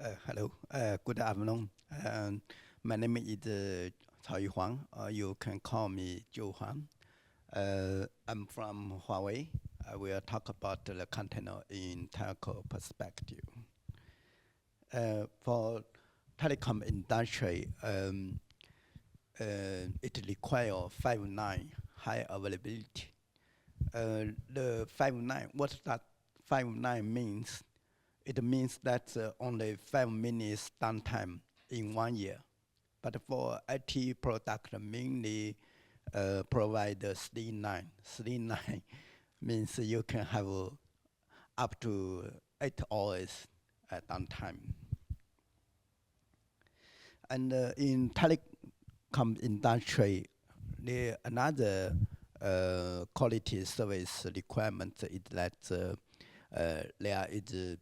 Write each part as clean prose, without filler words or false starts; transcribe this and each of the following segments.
Hello, good afternoon. My name is Huang. You can call me Huang. I'm from Huawei. I will talk about the container in telco perspective. For telecom industry, it requires 5.9 high availability. The 5.9, what that 5.9 means? It means that only 5 minutes downtime in 1 year. But for IT product, mainly provide the 3.9. 3.9 means you can have up to 8 hours downtime. And in telecom industry, the another quality service requirement is that there is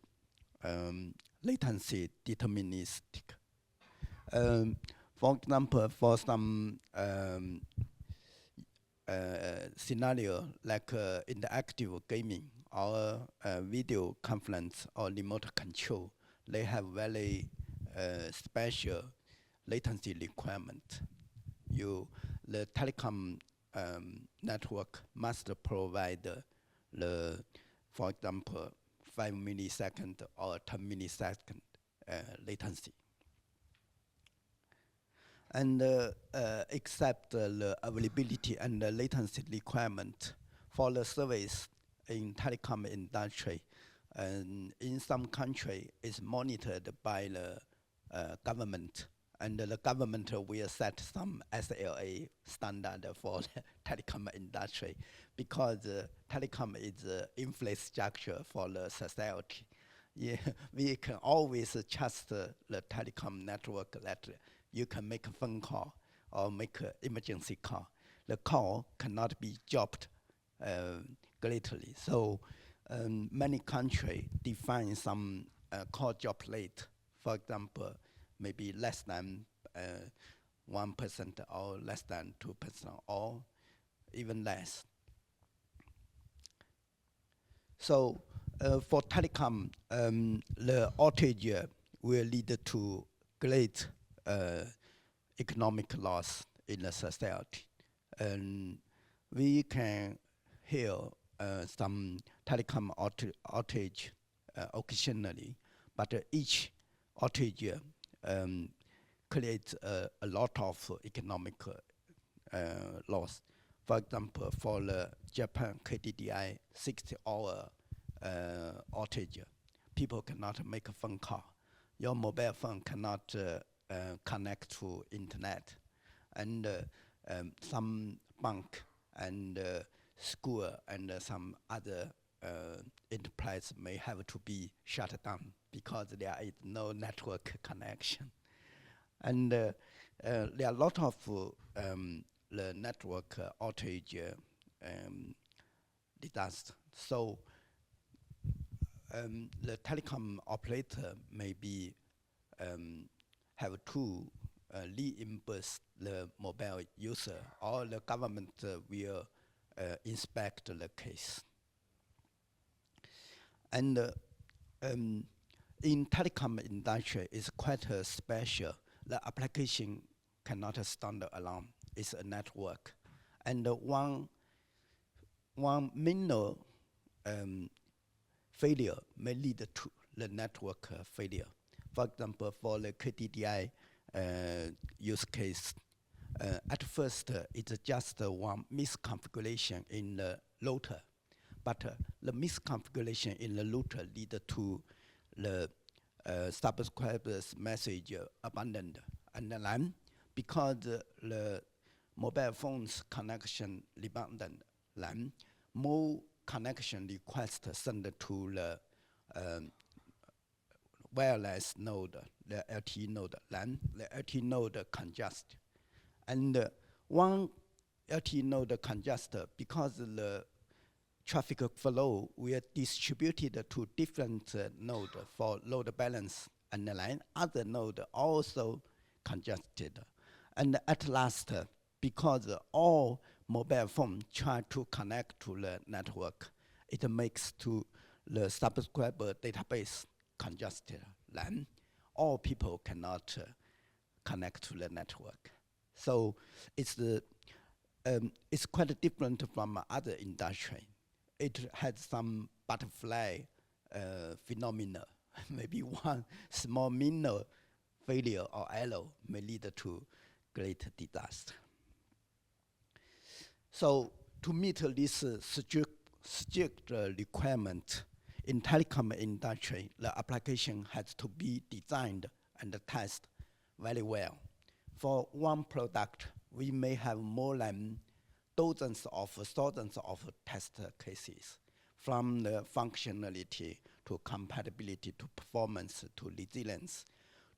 latency deterministic. For example, for some scenario like interactive gaming or video conference or remote control, they have very special latency requirement. The telecom network must provide for example, 5 millisecond or 10 millisecond latency. And except the availability and the latency requirement for the service in telecom industry, and in some country is monitored by the government, and the government will set some SLA standard for the telecom industry, because telecom is infrastructure for the society. Yeah, we can always trust the telecom network that you can make a phone call or make an emergency call. The call cannot be dropped greatly. So many countries define some call drop rate. For example, maybe less than 1% or less than 2% or even less. So for telecom, the outage will lead to great economic loss in the society. And we can hear some telecom outage occasionally, but each outage creates a lot of economic loss. For example, for the Japan KDDI 60-hour outage, people cannot make a phone call. Your mobile phone cannot connect to internet. And some bank and school and some other enterprise may have to be shut down because there is no network connection. And there are a lot of the network outage disaster. So the telecom operator may be have to reimburse the mobile user, or the government will inspect the case. And in telecom industry, it's quite special. The application cannot stand alone. It's a network. And one minor failure may lead to the network failure. For example, for the KDDI use case, at first it's just one misconfiguration in the router, but the misconfiguration in the router lead to the subscriber's message abandoned. And then because the mobile phone's connection abandoned, then more connection requests sent to the wireless node, the LTE node, then the LTE node congest. And one LTE node congest because the traffic flow will distributed to different nodes for load balance, and then other node also congested. And at last, because all mobile phones try to connect to the network, it makes to the subscriber database congested. Then all people cannot connect to the network. So it's quite different from other industry. It has some butterfly phenomena. Maybe one small minor failure or error may lead to great disaster. So to meet this strict requirement in telecom industry, the application has to be designed and tested very well. For one product, we may have more than dozens of thousands of test cases, from the functionality to compatibility to performance to resilience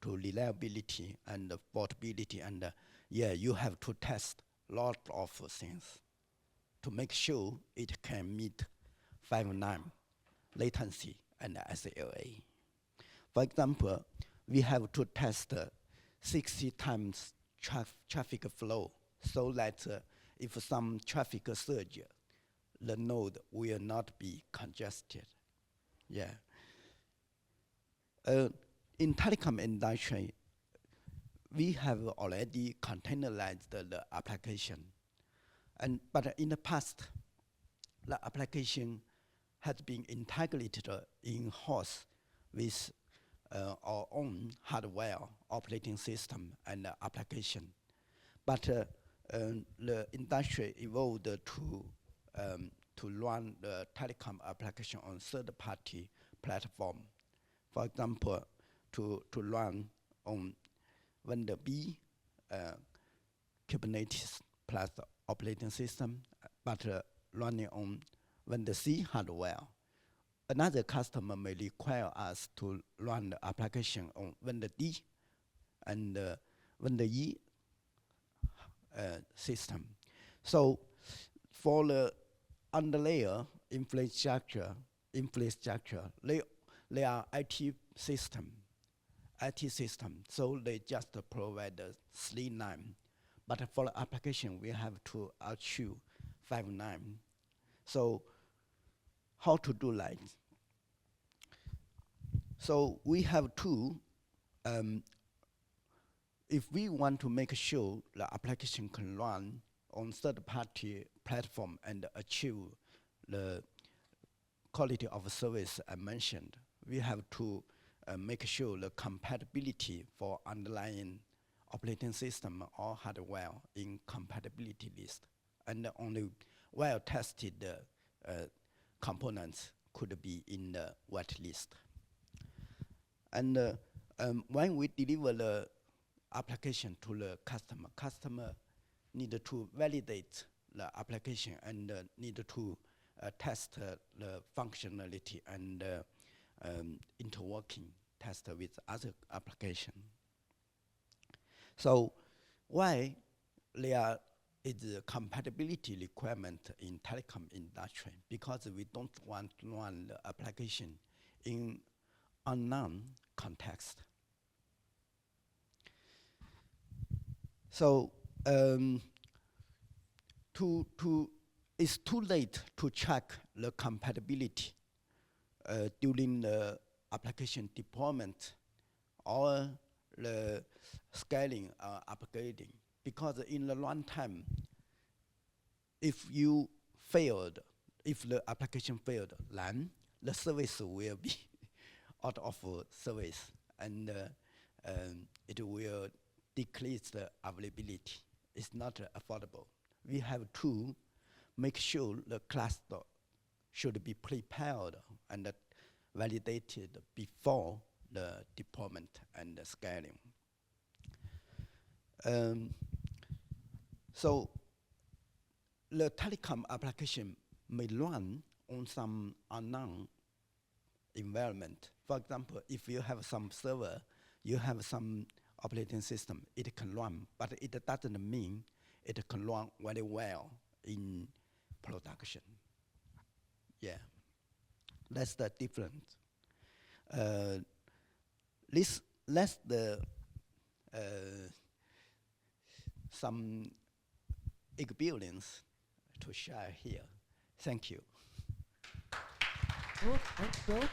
to reliability and portability. And yeah, you have to test a lot of things to make sure it can meet 5.9 latency and SLA. For example, we have to test 60 times traffic flow so that if some traffic surge, the node will not be congested. Yeah. In telecom industry, we have already containerized the application. But in the past, the application has been integrated in-house with our own hardware, operating system, and application. But the industry evolved to run the telecom application on third-party platform. For example, to run on vendor B, Kubernetes plus operating system, but running on vendor C hardware. Another customer may require us to run the application on vendor D and vendor E system. So for the underlayer infrastructure, they are IT system. So they just provide the 3.9. But for the application, we have to achieve 5.9. So how to do that? So we have to, if we want to make sure the application can run on third-party platform and achieve the quality of service I mentioned, we have to make sure the compatibility for underlying operating system or hardware in compatibility list, and only well-tested components could be in the white list. And when we deliver the application to the customer need to validate the application and need to test the functionality and interworking test with other application. So why there is a compatibility requirement in telecom industry? Because we don't want to run the application in unknown context. So it's too late to check the compatibility during the application deployment or the scaling or upgrading, because in the runtime, if the application failed, then the service will be out of service, and it will decrease the availability. It's not affordable. We have to make sure the cluster should be prepared and validated before the deployment and the scaling. So the telecom application may run on some unknown environment. For example, if you have some server, you have some operating system, it can run, but it doesn't mean it can run very well in production. Yeah, that's the difference. That's the some experience to share here. Thank you. Good, thanks, Bill.